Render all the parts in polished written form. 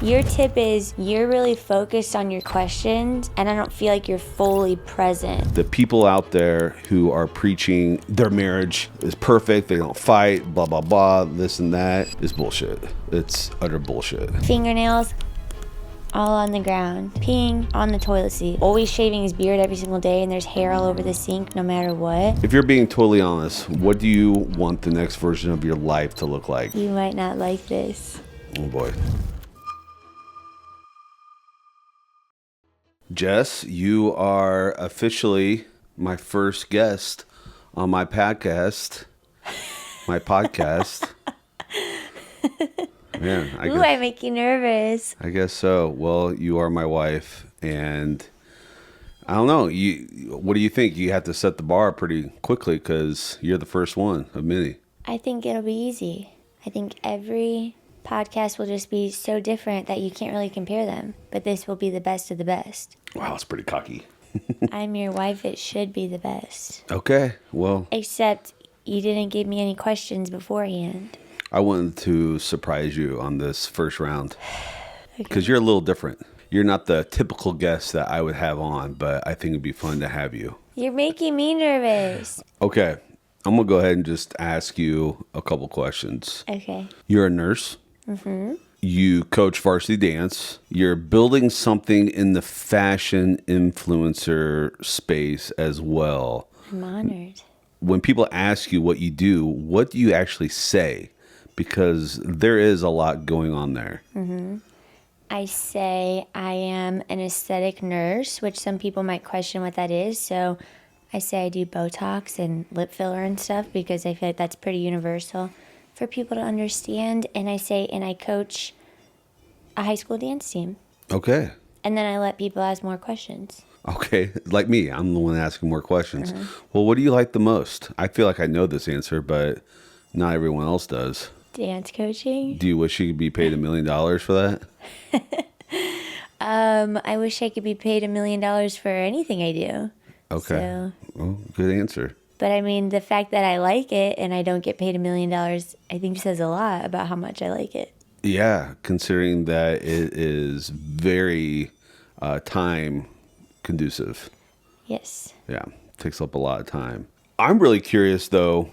Your tip is you're really focused on your questions, and I don't feel like you're fully present. The people out there who are preaching their marriage is perfect, they don't fight, blah, blah, blah, this and that is bullshit. It's utter bullshit. Fingernails all on the ground, peeing on the toilet seat, always shaving his beard every single day, and there's hair all over the sink no matter what. If you're being totally honest, what do you want the next version of your life to look like? You might not like this. Oh boy. Jess, you are officially my first guest on my podcast. My podcast. Man, I make you nervous. I guess so. Well, you are my wife, and I don't know. What do you think? You have to set the bar pretty quickly because you're the first one of many. I think it'll be easy. I think every podcast will just be so different that you can't really compare them. But this will be the best of the best. Wow, that's pretty cocky. I'm your wife. It should be the best. Okay, well. Except you didn't give me any questions beforehand. I wanted to surprise you on this first round because you're a little different. You're not the typical guest that I would have on, but I think it'd be fun to have you. You're making me nervous. Okay, I'm going to go ahead and just ask you a couple questions. Okay. You're a nurse. Mm-hmm. You coach varsity dance. You're building something in the fashion influencer space as well. I'm honored. When people ask you what do you actually say? Because there is a lot going on there. Mm-hmm. I say I am an aesthetic nurse, which some people might question what that is. So I say I do Botox and lip filler and stuff because I feel like that's pretty universal for people to understand. And I coach a high school dance team. Okay. And then I let people ask more questions. Okay. Like me, I'm the one asking more questions. Mm-hmm. Well, what do you like the most? I feel like I know this answer, but not everyone else does. Dance coaching. Do you wish you could be paid $1 million for that? I wish I could be paid $1 million for anything I do. Okay. So, well, good answer. But I mean, the fact that I like it and I don't get paid $1 million, I think says a lot about how much I like it. Yeah, considering that it is very time conducive. Yes. Yeah, takes up a lot of time. I'm really curious, though,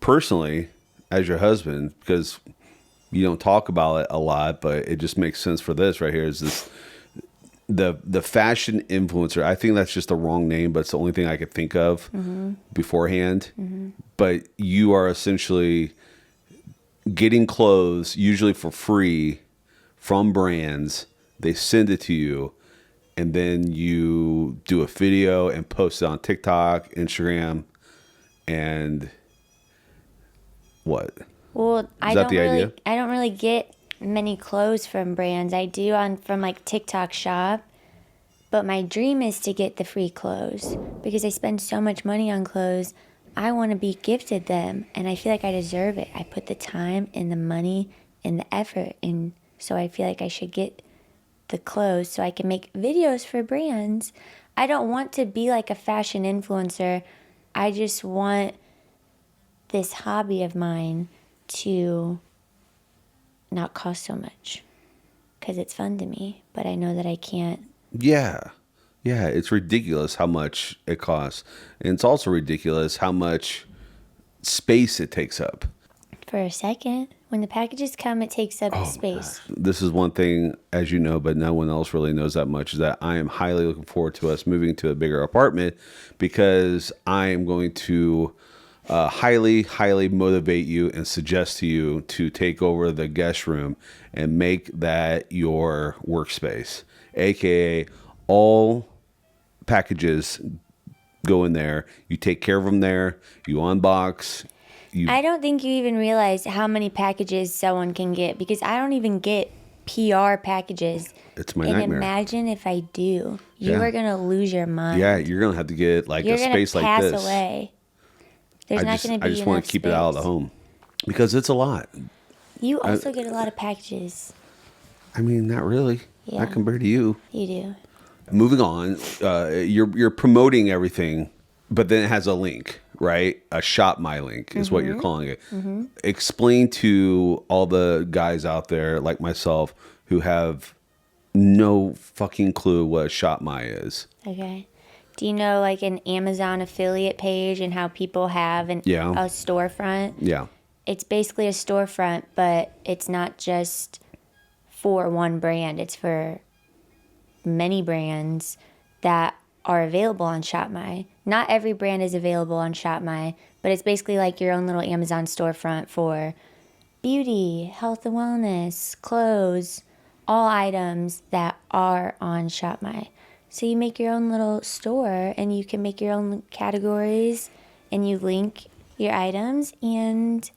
personally, as your husband, because you don't talk about it a lot, but it just makes sense for this right here. Is this the fashion influencer? I think that's just the wrong name, but it's the only thing I could think of beforehand. Mm-hmm. But you are essentially getting clothes, usually for free, from brands. They send it to you, and then you do a video and post it on TikTok, Instagram, and what? Well, I don't really get many clothes from brands. I do from like TikTok shop, but my dream is to get the free clothes because I spend so much money on clothes. I want to be gifted them, and I feel like I deserve it. I put the time and the money and the effort in, so I feel like I should get the clothes so I can make videos for brands. I don't want to be like a fashion influencer. I just want this hobby of mine to not cost so much because it's fun to me, but I know that I can't. Yeah, it's ridiculous how much it costs, and it's also ridiculous how much space it takes up. For a second, when the packages come, it takes up space. This is one thing, as you know, but no one else really knows that much, is that I am highly looking forward to us moving to a bigger apartment because I am going to highly motivate you and suggest to you to take over the guest room and make that your workspace, aka all packages go in there. You take care of them there. You unbox. I don't think you even realize how many packages someone can get because I don't even get PR packages. It's my nightmare. And imagine if I do. You are going to lose your mind. Yeah, you're going to have to get like a space like this. You're going to pass away. There's not going to be I just want to keep it out of the home because it's a lot. You also get a lot of packages. I mean, not really. Yeah. Not compared to you. You do. Moving on, you're promoting everything, but then it has a link, right? A shop my link is what you're calling it. Mm-hmm. Explain to all the guys out there like myself who have no fucking clue what Shop My is. Okay. Do you know like an Amazon affiliate page and how people have a storefront? Yeah. It's basically a storefront, but it's not just for one brand. It's for many brands that are available on Shop My. Not every brand is available on Shop My, but it's basically like your own little Amazon storefront for beauty, health and wellness, clothes, all items that are on Shop My. So you make your own little store and you can make your own categories and you link your items and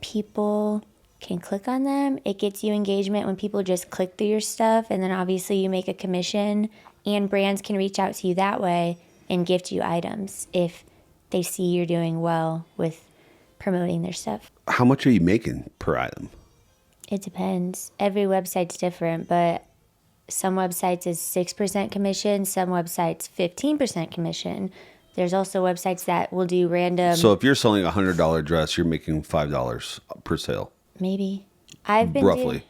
people can click on them. It gets you engagement when people just click through your stuff, and then obviously you make a commission, and brands can reach out to you that way and gift you items if they see you're doing well with promoting their stuff. How much are you making per item? It depends. Every website's different, but some websites is 6% commission, some websites 15% commission. There's also websites that will do random. So if you're selling a $100 dress, you're making $5 per sale. Maybe. Roughly.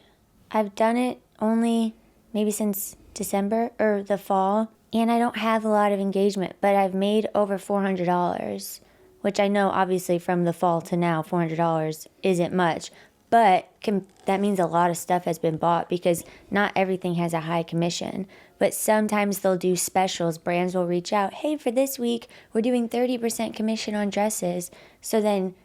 I've done it only maybe since December or the fall, and I don't have a lot of engagement, but I've made over $400, which I know obviously from the fall to now, $400 isn't much, but that means a lot of stuff has been bought because not everything has a high commission. But sometimes they'll do specials. Brands will reach out, hey, for this week, we're doing 30% commission on dresses. So then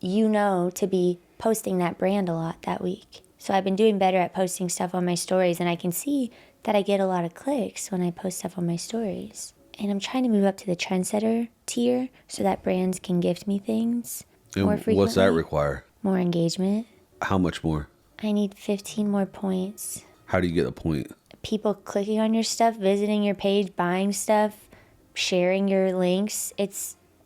you know to be posting that brand a lot that week. So I've been doing better at posting stuff on my stories, and I can see that I get a lot of clicks when I post stuff on my stories. And I'm trying to move up to the trendsetter tier so that brands can gift me things more frequently. What's that require? More engagement. How much more? I need 15 more points. How do you get a point? People clicking on your stuff, visiting your page, buying stuff, sharing your links.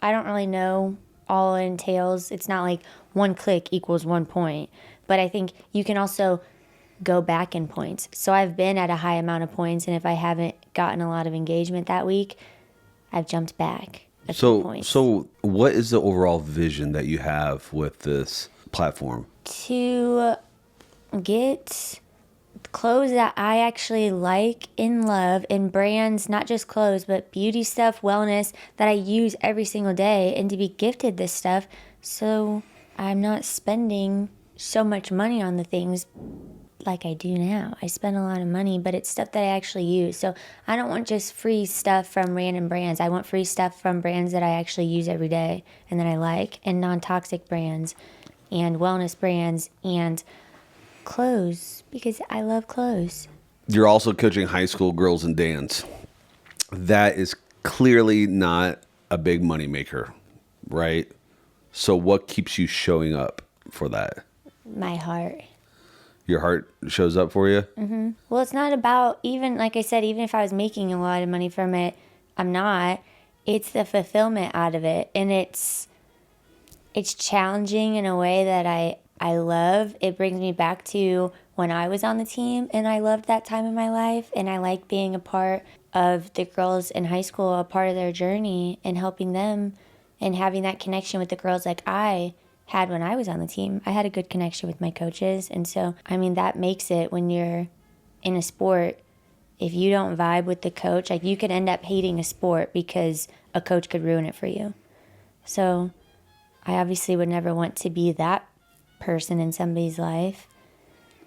I don't really know all it entails. It's not like one click equals 1 point. But I think you can also go back in points. So I've been at a high amount of points, and if I haven't gotten a lot of engagement that week, I've jumped back a few points. So what is the overall vision that you have with this platform? To get clothes that I actually like and love, and brands, not just clothes, but beauty stuff, wellness, that I use every single day, and to be gifted this stuff so I'm not spending so much money on the things like I do now. I spend a lot of money, but it's stuff that I actually use. So I don't want just free stuff from random brands. I want free stuff from brands that I actually use every day and that I like, and non-toxic brands and wellness brands and clothes, because I love clothes. You're also coaching high school girls in dance. That is clearly not a big moneymaker, right? So what keeps you showing up for that? My heart. Your heart shows up for you? Mm-hmm. Well, it's not about, even like I said, even if I was making a lot of money from it, I'm not. It's the fulfillment out of it. And it's challenging in a way that I love. It brings me back to when I was on the team, and I loved that time in my life, and I like being a part of the girls in high school, a part of their journey, and helping them and having that connection with the girls like I had when I was on the team. I had a good connection with my coaches, and so, I mean, that makes it when you're in a sport, if you don't vibe with the coach, like you could end up hating a sport because a coach could ruin it for you. So I obviously would never want to be that person in somebody's life.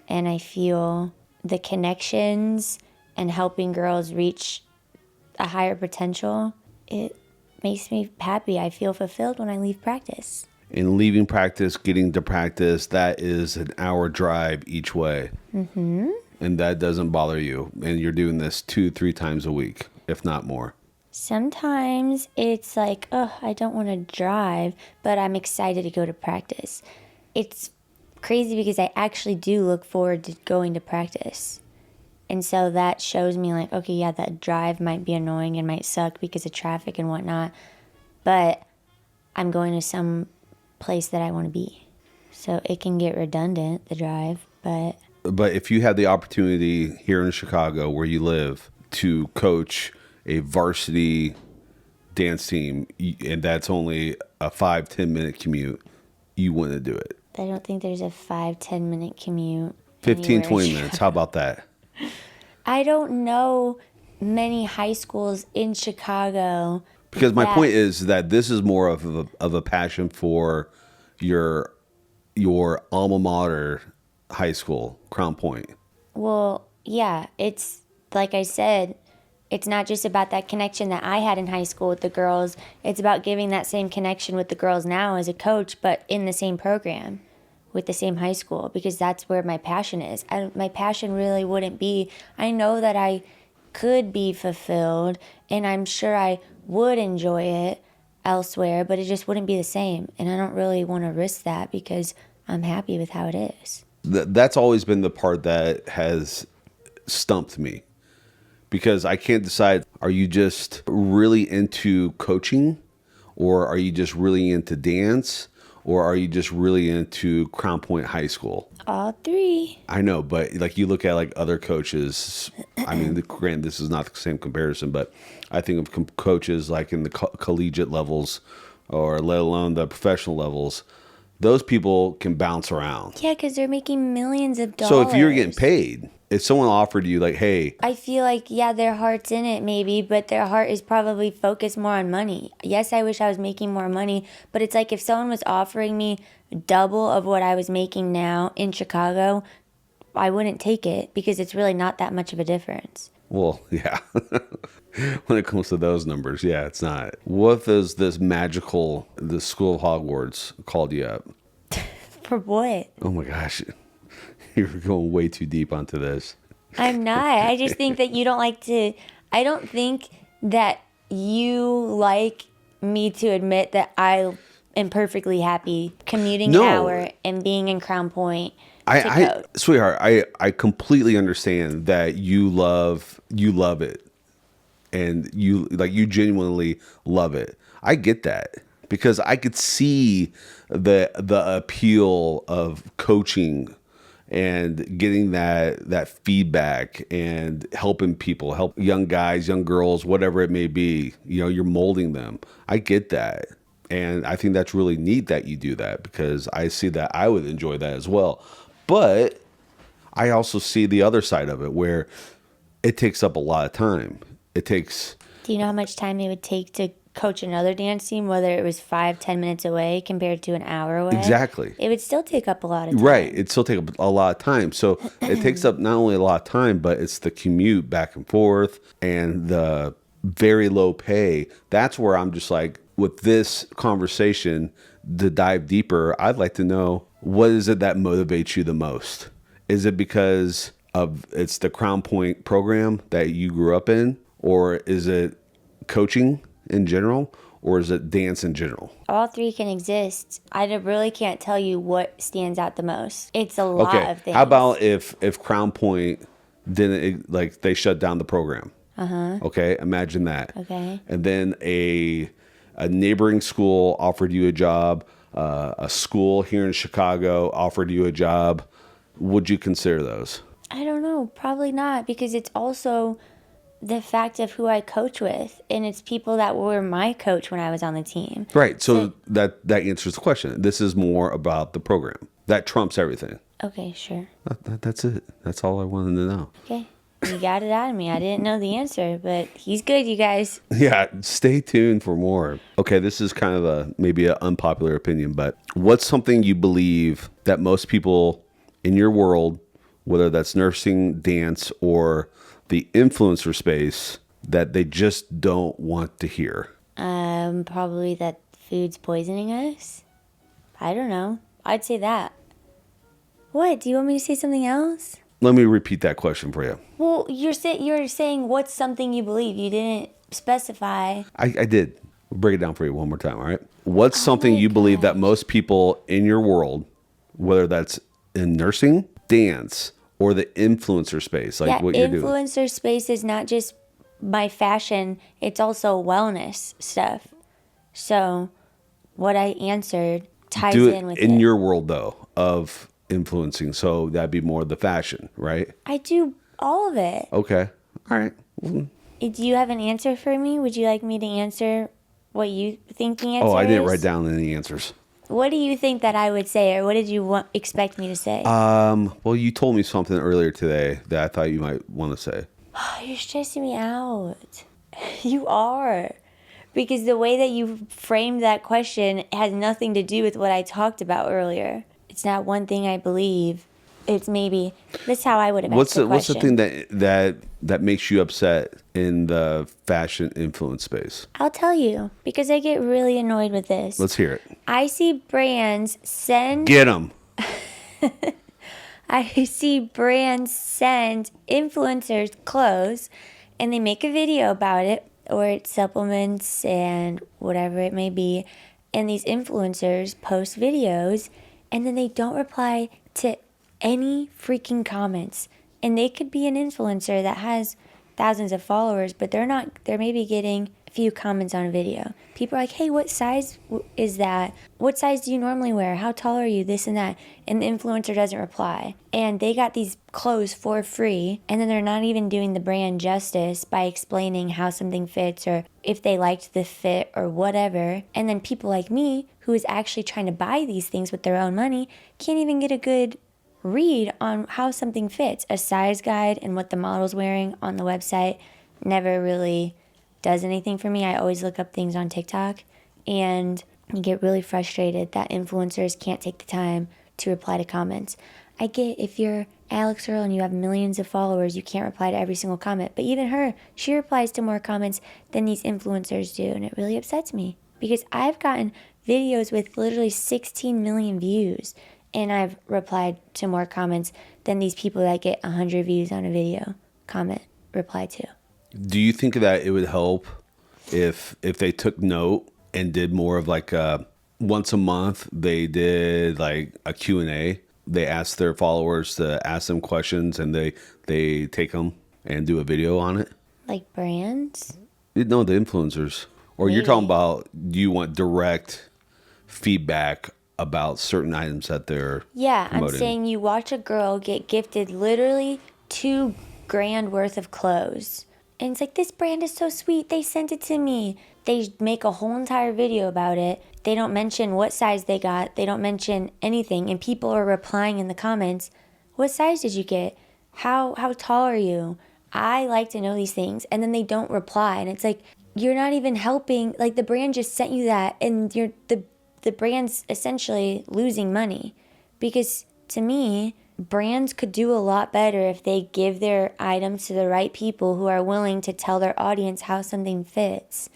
And I feel the connections and helping girls reach a higher potential, it makes me happy. I feel fulfilled when I leave practice. And leaving practice, getting to practice, that is an hour drive each way. Mm-hmm. And that doesn't bother you. And you're doing this 2-3 times a week, if not more. Sometimes it's like, oh, I don't want to drive, but I'm excited to go to practice. It's crazy because I actually do look forward to going to practice. And so that shows me like, okay, yeah, that drive might be annoying and might suck because of traffic and whatnot, but I'm going to some place that I want to be. So it can get redundant, the drive, but if you had the opportunity here in Chicago where you live to coach a varsity dance team, and that's only a 5-10 minute commute, you wouldn't do it. I don't think there's a 5-10 minute commute 15, anywhere in 20 minutes. How about that? I don't know many high schools in Chicago. Because my that- point is that this is more of a passion for your alma mater high school, Crown Point. Well, yeah, it's like I said, it's not just about that connection that I had in high school with the girls. It's about giving that same connection with the girls now as a coach, but in the same program with the same high school, because that's where my passion is. My passion really wouldn't be, I know that I could be fulfilled and I'm sure I would enjoy it elsewhere, but it just wouldn't be the same. And I don't really want to risk that because I'm happy with how it is. That's always been the part that has stumped me, because I can't decide, are you just really into coaching, or are you just really into dance, or are you just really into Crown Point High School? All three. I know, but like you look at like other coaches, I mean, granted, this is not the same comparison, but I think of coaches like in the collegiate levels, or let alone the professional levels. Those people can bounce around. Yeah, because they're making millions of dollars. So if you're getting paid, if someone offered you like, hey, I feel like, yeah, their heart's in it maybe, but their heart is probably focused more on money. Yes, I wish I was making more money, but it's like if someone was offering me double of what I was making now in Chicago, I wouldn't take it because it's really not that much of a difference. well, yeah. When it comes to those numbers, yeah, it's not. What if this magical, the School of Hogwarts called you up? For what? Oh my gosh. You're going way too deep onto this. I'm not. I just think that you don't like to. I don't think that you like me to admit that I am perfectly happy commuting an hour and being in Crown Point to coach. Sweetheart, I completely understand that you love it, and you genuinely love it. I get that, because I could see the appeal of coaching and getting that feedback and helping people, help young guys, young girls, whatever it may be. You're molding them. I get that. And I think that's really neat that you do that, because I see that I would enjoy that as well. But I also see the other side of it, where it takes up a lot of time. Do you know how much time it would take to coach another dance team, whether it was 5-10 minutes away compared to an hour away? Exactly. It would still take up a lot of time. Right. It'd still take a lot of time. So it takes up not only a lot of time, but it's the commute back and forth and the very low pay. That's where I'm just like, with this conversation, to dive deeper, I'd like to know, what is it that motivates you the most? Is it because it's the Crown Point program that you grew up in, or is it coaching in general, or is it dance in general? All three can exist. I really can't tell you what stands out the most. It's a lot of things. How about if Crown Point didn't, like, they shut down the program? Okay, imagine that. Okay. And then a neighboring school offered you a job. A school here in Chicago offered you a job. Would you consider those? I don't know. Probably not, because it's also the fact of who I coach with, and it's people that were my coach when I was on the team. Right. So that answers the question. This is more about the program. That trumps everything. Okay, sure. That's it. That's all I wanted to know. Okay. You got it out of me. I didn't know the answer, but he's good, you guys. Yeah, stay tuned for more. Okay, this is kind of maybe an unpopular opinion, but what's something you believe that most people in your world, whether that's nursing, dance, or the influencer space, that they just don't want to hear? Probably that food's poisoning us. I don't know. I'd say that. What? Do you want me to say something else? Let me repeat that question for you. Well, you're saying what's something you believe. You didn't specify. I did. We'll break it down for you one more time, all right? What's something you believe that most people in your world, whether that's in nursing, dance, or the influencer space, like what you're doing? Influencer space is not just my fashion, it's also wellness stuff. So what I answered ties in with it. In your world, though, of influencing. So that'd be more the fashion, right? I do all of it. Okay. All right. Do you have an answer for me? Would you like me to answer what you think the answer is? Oh, I didn't write down any answers. What do you think that I would say, or what did you expect me to say? Well, you told me something earlier today that I thought you might want to say. You're stressing me out. You are. Because the way that you framed that question has nothing to do with what I talked about earlier. It's not one thing I believe. It's maybe that's how I would have asked the What's the question. thing that makes you upset in the fashion influence space? I'll tell you because I get really annoyed with this. Let's hear it. I see brands send Get them. I see brands send influencers clothes and they make a video about it or it's supplements and whatever it may be. And these influencers post videos and then they don't reply to any freaking comments. And they could be an influencer that has thousands of followers, but they're maybe getting a few comments on a video. People are like, hey, what size is that? What size do you normally wear? How tall are you? This and that. And the influencer doesn't reply. And they got these clothes for free, and then they're not even doing the brand justice by explaining how something fits or if they liked the fit or whatever. And then people like me, who is actually trying to buy these things with their own money, can't even get a good read on how something fits. A size guide and what the model's wearing on the website never really does anything for me. I always look up things on TikTok and you get really frustrated that influencers can't take the time to reply to comments. I get if you're Alex Earl and you have millions of followers, you can't reply to every single comment. But even her, she replies to more comments than these influencers do. And it really upsets me because I've gotten videos with literally 16 million views. And I've replied to more comments than these people that get 100 views on a video reply to. Do you think that it would help if they took note and did more of like once a month they did like a Q&A? They asked their followers to ask them questions and they take them and do a video on it? Like brands? No, the influencers. Or Maybe. you're talking about, do you want direct feedback about certain items that they're promoting? I'm saying you watch a girl get gifted literally $2,000 worth of clothes. And it's like, this brand is so sweet. They sent it to me. They make a whole entire video about it. They don't mention what size they got. They don't mention anything. And people are replying in the comments, what size did you get? How tall are you? I like to know these things. And then they don't reply. And it's like, you're not even helping. Like the brand just sent you that and the brand's essentially losing money because to me, brands could do a lot better if they give their items to the right people who are willing to tell their audience how something fits.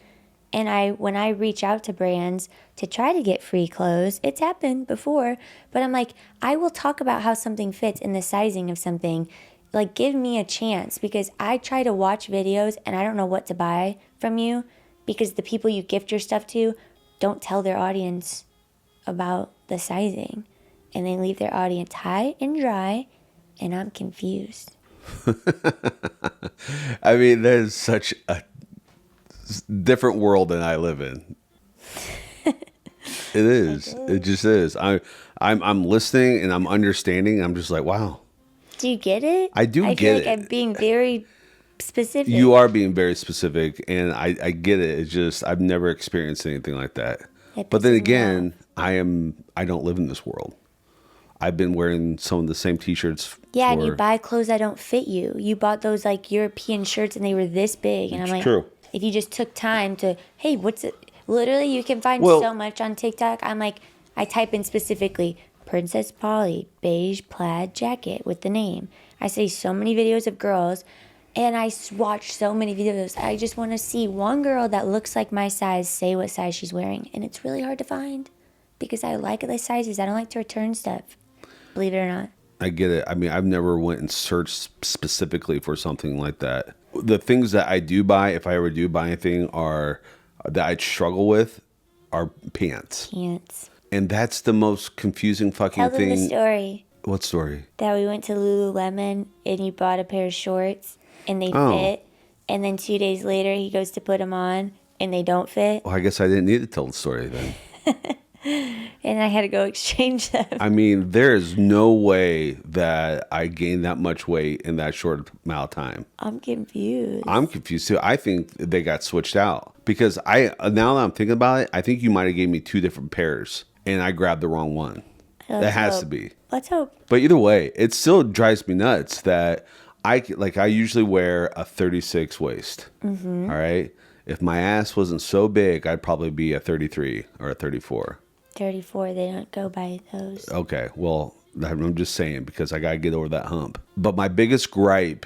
And when I reach out to brands to try to get free clothes, it's happened before, but I'm like, I will talk about how something fits and the sizing of something. Like, give me a chance because I try to watch videos and I don't know what to buy from you because the people you gift your stuff to don't tell their audience about the sizing and they leave their audience high and dry and I'm confused. I mean, there's such a different world than I live in. It is. It just is. I'm listening and I'm understanding. I'm just like, wow. Do you get it? I do I get feel like it. I'm being very specific. You are being very specific, and I get it. It's just I've never experienced anything like that. It But then pisses me again, I don't live in this world. I've been wearing some of the same T-shirts. Yeah, and you buy clothes that don't fit you. You bought those like European shirts and they were this big. And I'm like, true. If you just took time to, hey, what's it? Literally, you can find so much on TikTok. I'm like, I type in specifically Princess Polly beige plaid jacket with the name. I see so many videos of girls and I watch so many videos. I just want to see one girl that looks like my size say what size she's wearing. And it's really hard to find because I like the sizes. I don't like to return stuff, believe it or not. I get it. I mean, I've never went and searched specifically for something like that. The things that I do buy, if I ever do buy anything, are that I struggle with are pants. Pants. And that's the most confusing fucking Tell them thing. the story. What story? That we went to Lululemon and you bought a pair of shorts and they fit. And then 2 days later he goes to put them on and they don't fit. Well, I guess I didn't need to tell the story then. And I had to go exchange them. I mean, there is no way that I gained that much weight in that short amount of time. I'm confused. I'm confused too. I think they got switched out because now that I'm thinking about it, I think you might have gave me two different pairs. and I grabbed the wrong one. Let's It has hope. to be. Let's hope. But either way, it still drives me nuts that I usually wear a 36 waist. Mm-hmm. All right. If my ass wasn't so big, I'd probably be a 33 or a 34. 34, they don't go by those. Okay. Well, I'm just saying because I got to get over that hump. But my biggest gripe,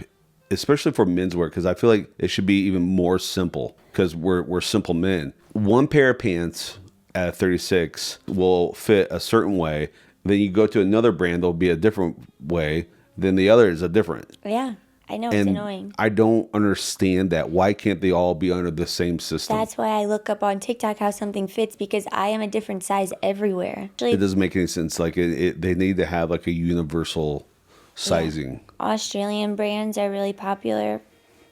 especially for men's wear, because I feel like it should be even more simple because we're simple men. One pair of pants at a 36 will fit a certain way. Then you go to another brand, there'll be a different way. Then the other is a different. Yeah, I know, it's And annoying. I don't understand that. Why can't they all be under the same system? That's why I look up on TikTok how something fits, because I am a different size everywhere. It doesn't make any sense. Like they need to have like a universal sizing. Yeah. Australian brands are really popular,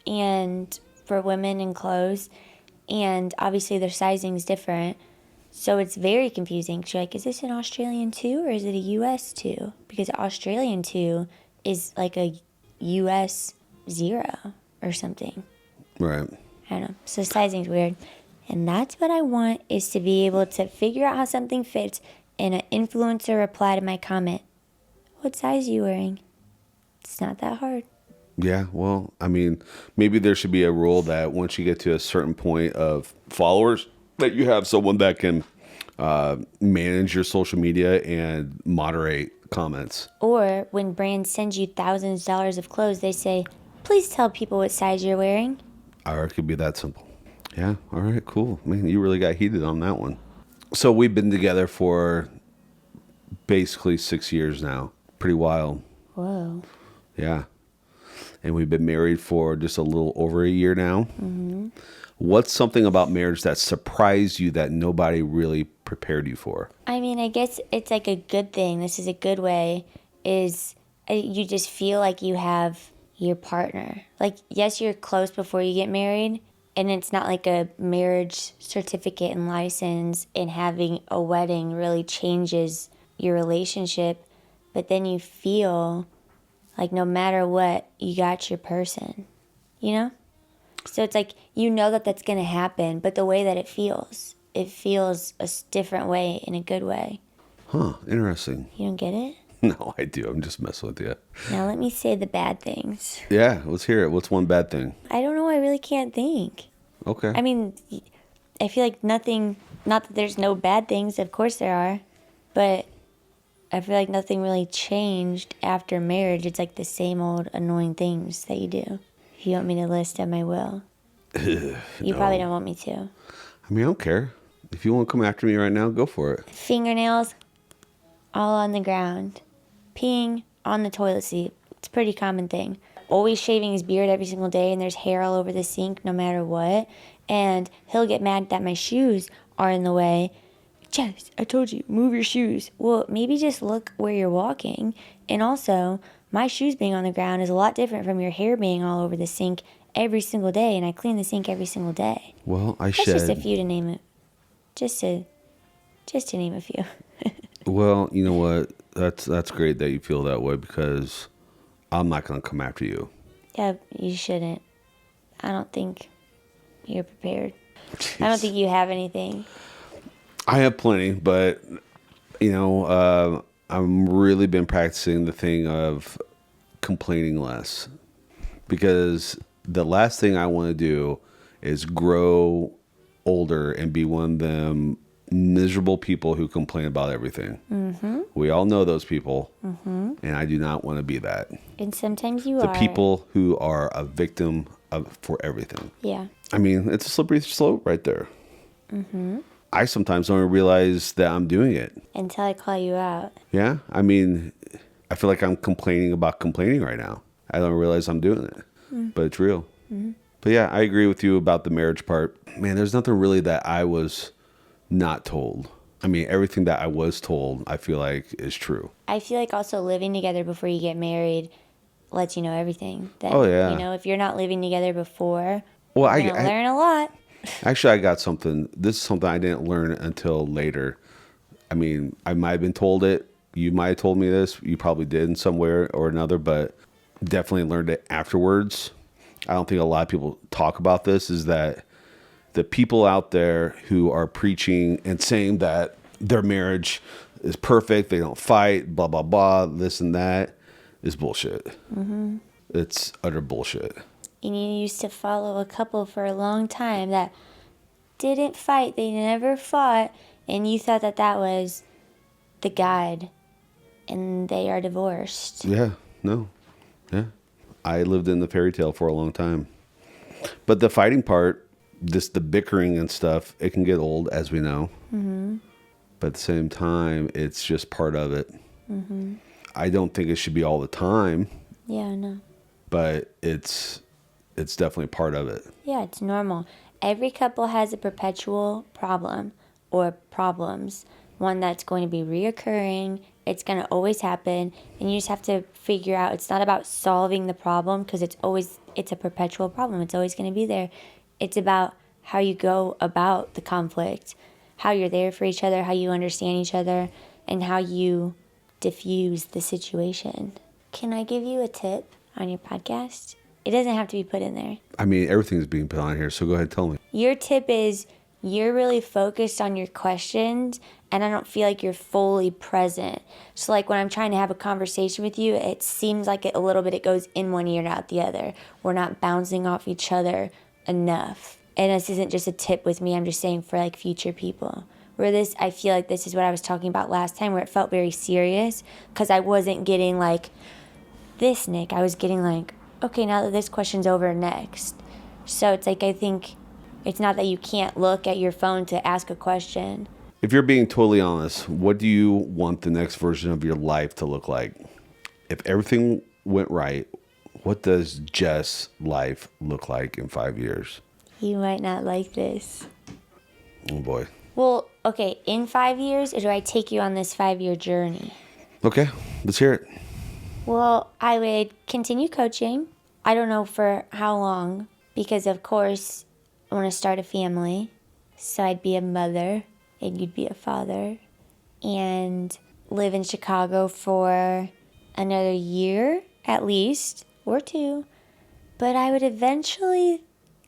and for women in clothes, and obviously their sizing is different. So it's very confusing. You're like, is this an Australian 2 or is it a US 2? Because Australian 2 is like a US 0 or something. Right. I don't know. So sizing's weird. And that's what I want, is to be able to figure out how something fits and an influencer reply to my comment. What size are you wearing? It's not that hard. Yeah, well, I mean, maybe there should be a rule that once you get to a certain point of followers, that you have someone that can manage your social media and moderate comments. Or when brands send you thousands of dollars of clothes, they say, please tell people what size you're wearing. Or it could be that simple. Yeah, all right, cool. Man, you really got heated on that one. So we've been together for basically 6 years now. Pretty wild. Whoa. Yeah. And we've been married for just a little over a year now. Mm-hmm. What's something about marriage that surprised you that nobody really prepared you for? I mean, I guess it's like a good thing. This is a good way, is you just feel like you have your partner. Like, yes, you're close before you get married, and it's not like a marriage certificate and license, and having a wedding really changes your relationship. But then you feel like no matter what, you got your person, you know? So it's like, you know that that's going to happen, but the way that it feels a different way, in a good way. Huh, interesting. You don't get it? No, I do. I'm just messing with you. Now let me say the bad things. Yeah, let's hear it. What's one bad thing? I don't know. I really can't think. Okay. I mean, I feel like nothing, not that there's no bad things, of course there are, but I feel like nothing really changed after marriage. It's like the same old annoying things that you do. If you want me to list them, I will. You probably don't want me to. I mean, I don't care. If you want to come after me right now, go for it. Fingernails all on the ground. Peeing on the toilet seat. It's a pretty common thing. Always shaving his beard every single day, and there's hair all over the sink no matter what. And he'll get mad that my shoes are in the way. Jess, I told you, move your shoes. Well, maybe just look where you're walking. And also, my shoes being on the ground is a lot different from your hair being all over the sink every single day, and I clean the sink every single day. Well, That's just a few to name it. Just to name a few. Well, you know what? That's great that you feel that way, because I'm not going to come after you. Yeah, you shouldn't. I don't think you're prepared. Jeez. I don't think you have anything. I have plenty, but, you know, I've really been practicing the thing of complaining less, because the last thing I want to do is grow older and be one of them miserable people who complain about everything. Mm-hmm. We all know those people, mm-hmm. and I do not want to be that. And sometimes you the are. people who are a victim for everything. Yeah. I mean, it's a slippery slope right there. Mm-hmm. I sometimes don't realize that I'm doing it. Until I call you out. Yeah. I mean, I feel like I'm complaining about complaining right now. I don't realize I'm doing it, but it's real. Mm-hmm. But yeah, I agree with you about the marriage part. Man, there's nothing really that I was not told. I mean, everything that I was told, I feel like is true. I feel like also living together before you get married lets you know everything. That, oh, yeah. You know, if you're not living together before, well, you're going to learn a lot. Actually, I got something. This is something I didn't learn until later. I mean, I might have been told it. You might have told me this. You probably did in some way or another, but definitely learned it afterwards. I don't think a lot of people talk about this, is that the people out there who are preaching and saying that their marriage is perfect. They don't fight, blah, blah, blah, this and that is bullshit. Mm-hmm. It's utter bullshit. And you used to follow a couple for a long time that didn't fight. They never fought. And you thought that that was the guide. And they are divorced. Yeah, no. Yeah. I lived in the fairy tale for a long time. But the fighting part, the bickering and stuff, it can get old, as we know. Mm-hmm. But at the same time, it's just part of it. Mm-hmm. I don't think it should be all the time. Yeah, no. But it's definitely part of it. Yeah, it's normal. Every couple has a perpetual problem or problems. One that's going to be reoccurring. It's going to always happen. And you just have to figure out, it's not about solving the problem because it's a perpetual problem. It's always going to be there. It's about how you go about the conflict, how you're there for each other, how you understand each other, and how you diffuse the situation. Can I give you a tip on your podcast? It doesn't have to be put in there. I mean, everything's being put on here, so go ahead, tell me. Your tip is you're really focused on your questions, and I don't feel like you're fully present. So like when I'm trying to have a conversation with you, it seems like a little bit it goes in one ear and out the other. We're not bouncing off each other enough. And this isn't just a tip with me, I'm just saying for like future people. I feel like this is what I was talking about last time, where it felt very serious because I wasn't getting like this, Nick. I was getting like, okay, now that this question's over, next. So it's like, I think it's not that you can't look at your phone to ask a question. If you're being totally honest, what do you want the next version of your life to look like? If everything went right, what does Jess' life look like in 5 years? You might not like this. Oh boy. Well, okay, in 5 years, or do I take you on this 5-year journey? Okay, let's hear it. Well, I would continue coaching. I don't know for how long, because of course, I want to start a family. So I'd be a mother, and you'd be a father, and live in Chicago for another year, at least, or 2. But I would eventually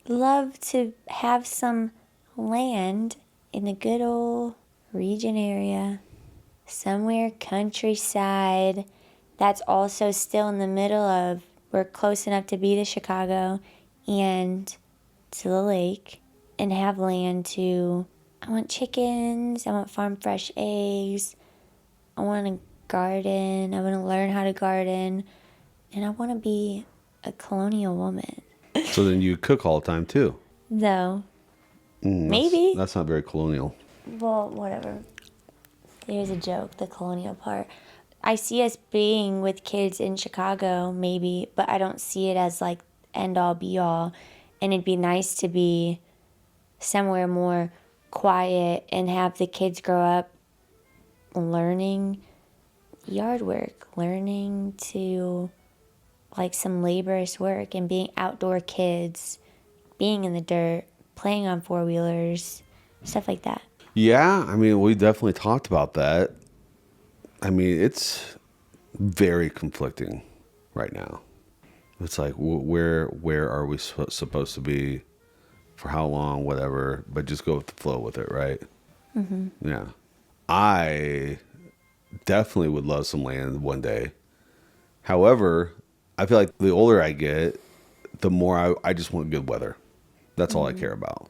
love to have some land in the good old region area, somewhere countryside, that's also still in the middle of, we're close enough to be to Chicago and to the lake, and have land to, I want chickens, I want farm fresh eggs, I want a garden, I want to learn how to garden, and I want to be a colonial woman. So then you cook all the time too? No. Maybe. That's not very colonial. Well, whatever. There's a joke, the colonial part. I see us being with kids in Chicago, maybe, but I don't see it as like end all be all. And it'd be nice to be somewhere more quiet and have the kids grow up learning yard work, learning to like some laborious work, and being outdoor kids, being in the dirt, playing on 4-wheelers, stuff like that. Yeah, I mean, we definitely talked about that. I mean, it's very conflicting right now. It's like, where are we supposed to be, for how long, whatever, but just go with the flow with it, right? Mm-hmm. Yeah. I definitely would love some land one day. However, I feel like the older I get, the more I just want good weather. That's all I care about.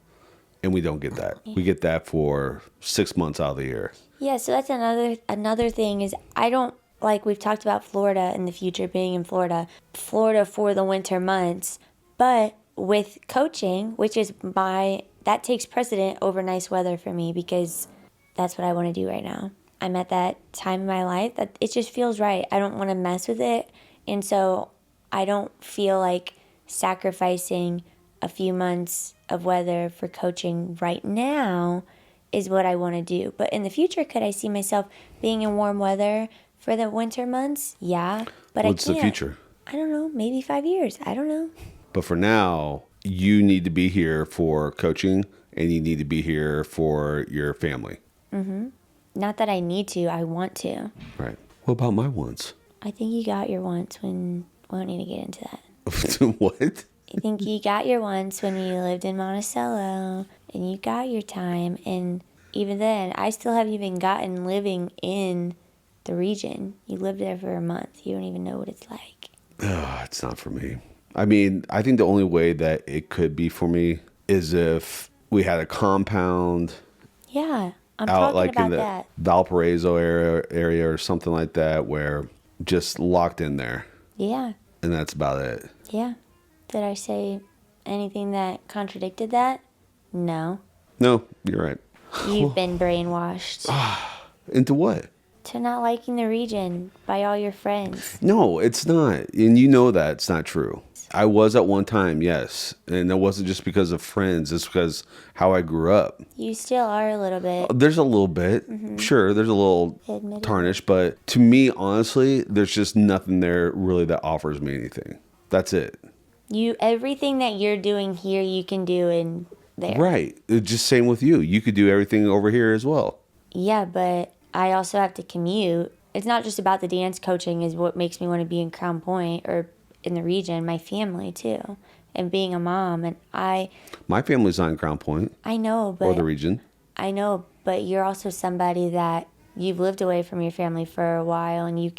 And we don't get that. We get that for 6 months out of the year. Yeah, so that's another thing is I don't, like we've talked about Florida in the future, being in Florida for the winter months. But with coaching, which is that takes precedent over nice weather for me, because that's what I want to do right now. I'm at that time in my life that it just feels right. I don't want to mess with it. And so I don't feel like sacrificing a few months of weather for coaching right now is what I want to do. But in the future, could I see myself being in warm weather for the winter months? Yeah, but What's I can't. the future? I don't know, maybe 5 years. I don't know. But for now, you need to be here for coaching, and you need to be here for your family. Mm-hmm. Not that I need to, I want to. Right. What about my wants? I think you got your wants when, we don't need to get into that. What? I think you got your wants when you lived in Monticello, and you got your time, and even then, I still haven't even gotten living in the region. You lived there for a month. You don't even know what it's like. It's not for me. I mean, I think the only way that it could be for me is if we had a compound Yeah, I'm out talking like in about the that. Valparaiso area or something like that, where just locked in there, Yeah, and that's about it. yeah. Did I say anything that contradicted that? No. No, you're right. You've been brainwashed Into what? to not liking the region by all your friends. No, it's not. And you know that it's not true. I was at one time, yes. And it wasn't just because of friends, it's because how I grew up. You still are a little bit. There's a little bit. Sure, there's a little Admit it. tarnish, but to me, honestly, there's just nothing there really that offers me anything. That's it. Everything that you're doing here, you can do in there. Right. It's just same with you. You could do everything over here as well. Yeah, but I also have to commute. It's not just about the dance coaching is what makes me want to be in Crown Point or in the region, my family too. And being a mom, and My family's not in Crown Point I know, or the but region. you're also somebody that you've lived away from your family for a while, and you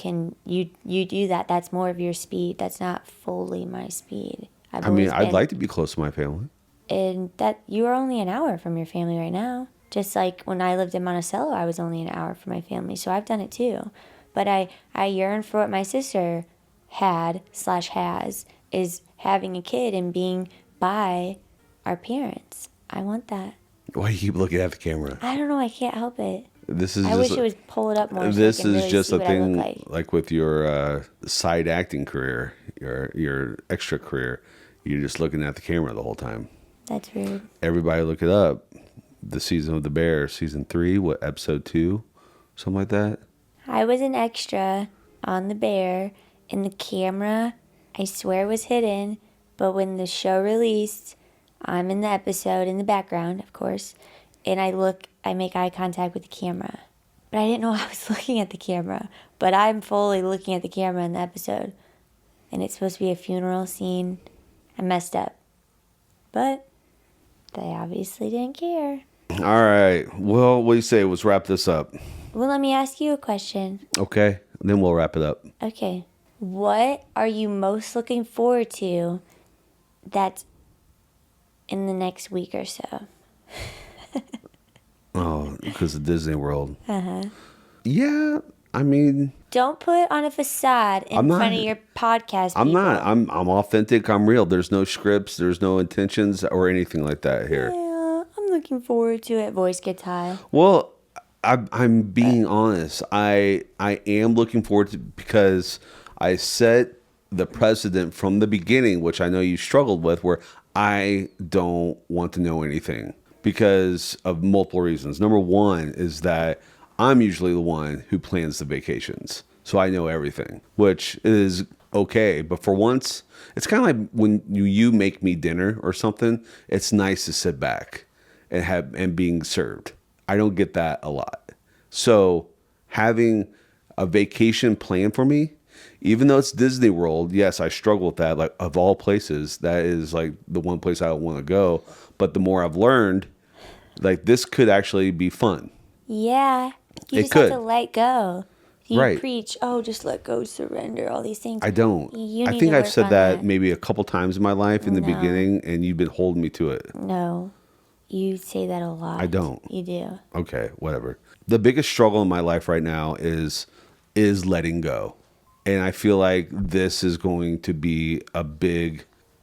do that. That's more of your speed. That's not fully my speed. I mean, I'd like to be close to my family. And that you are only an hour from your family right now. Just like when I lived in Monticello, I was only an hour from my family. So I've done it too. But I yearn for what my sister has, is having a kid and being by our parents. I want that. Why do you keep looking at the camera? I don't know. I can't help it. This is I wish it was pull it up more. This so I can is really just see a what I look thing like. with your side acting career, your extra career. You're just looking at the camera the whole time. That's rude. Everybody look it up. The Season of the Bear, season 3, episode 2, something like that. I was an extra on the Bear, and the camera, I swear, was hidden. But when the show released, I'm in the episode in the background, of course, and I make eye contact with the camera. But I didn't know I was looking at the camera. But I'm fully looking at the camera in the episode. And it's supposed to be a funeral scene. I messed up. But they obviously didn't care. All right. Well, what do you say? Let's wrap this up. Well, let me ask you a question. Okay. Then we'll wrap it up. Okay. What are you most looking forward to that's in the next week or so? Oh, because of Disney World. Uh-huh. Yeah. I mean, Don't put on a facade in front of your podcast I'm people. not. I'm authentic. I'm real. There's no scripts. There's no intentions or anything like that here. Yeah, I'm looking forward to it. Voice gets high. Well, I'm being honest. I am looking forward to, because I set the precedent from the beginning, which I know you struggled with, where I don't want to know anything because of multiple reasons. Number one is that I'm usually the one who plans the vacations, so I know everything, which is okay. But for once, it's kind of like when you make me dinner or something. It's nice to sit back and being served. I don't get that a lot. So having a vacation plan for me, even though it's Disney World, yes, I struggle with that. Like, of all places, that is like the one place I want to go. But the more I've learned, like, this could actually be fun. Yeah. You It just could. have to let go. You Right. preach, just let go, surrender, all these things. I don't. You I need think to I've work said on that maybe a couple times in my life in the No. beginning, and you've been holding me to it. No. You say that a lot. I don't. You do. Okay, whatever. The biggest struggle in my life right now is letting go. And I feel like this is going to be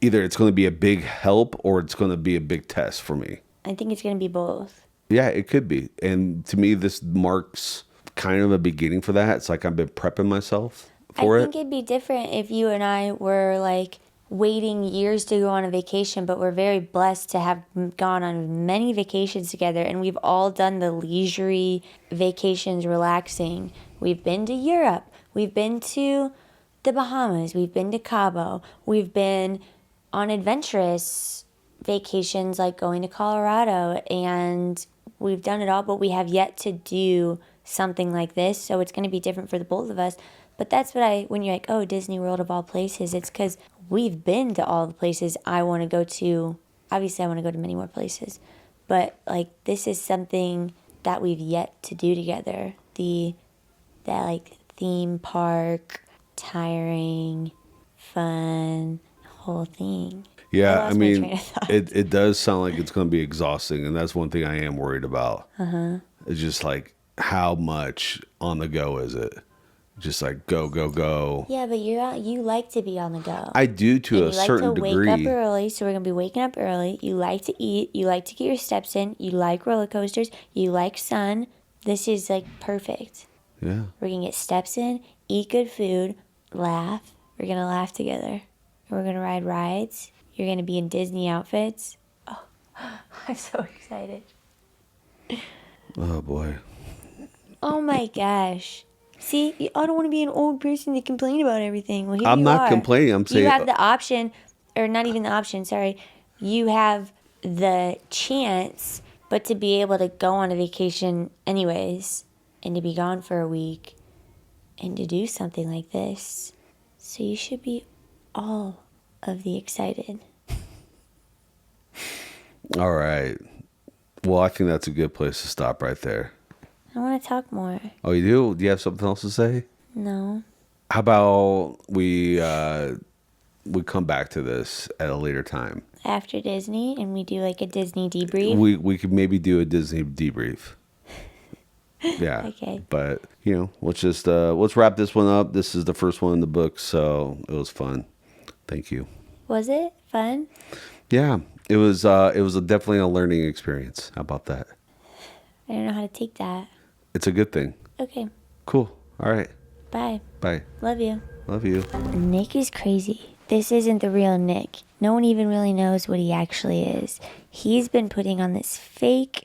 either it's going to be a big help or it's going to be a big test for me. I think it's going to be both. Yeah, it could be. And to me, this marks kind of a beginning for that. It's like I've been prepping myself for I it. think it'd be different if you and I were like waiting years to go on a vacation, but we're very blessed to have gone on many vacations together, and we've all done the leisurely vacations, relaxing. We've been to Europe, we've been to the Bahamas, we've been to Cabo, we've been on adventurous vacations like going to Colorado, and we've done it all, but we have yet to do something like this, so it's going to be different for the both of us. But that's what when you're like, oh, Disney World of all places, it's because we've been to all the places I want to go to. Obviously, I want to go to many more places. But, like, this is something that we've yet to do together. That like theme park, tiring, fun, whole thing. Yeah, I lost my train mean, of thought. it does sound like it's going to be exhausting, and that's one thing I am worried about. It's just like, how much on the go is it? Just like go, go, go. Yeah, but you like to be on the go. I do to And a you like certain to degree. wake up early, so we're gonna be waking up early. You like to eat. You like to get your steps in. You like roller coasters. You like sun. This is like perfect. Yeah. We're gonna get steps in, eat good food, laugh. We're gonna laugh together. We're gonna ride rides. You're gonna be in Disney outfits. Oh, I'm so excited. Oh boy. Oh my gosh. See, I don't want to be an old person to complain about everything. Well, here I'm you not are. complaining. I'm saying you have the option, or not even the option, sorry. You have the chance, but to be able to go on a vacation anyways, and to be gone for a week, and to do something like this. So you should be all of the excited. All right. Well, I think that's a good place to stop right there. I want to talk more. Oh, you do? Do you have something else to say? No. How about we come back to this at a later time? After Disney, and we do like a Disney debrief. We could maybe do a Disney debrief. Yeah. Okay. But let's wrap this one up. This is the first one in the book, so it was fun. Thank you. Was it fun? Yeah, it was definitely a learning experience. How about that? I don't know how to take that. It's a good thing. Okay. Cool. All right. Bye. Bye. Love you. Love you. Nick is crazy. This isn't the real Nick. No one even really knows what he actually is. He's been putting on this fake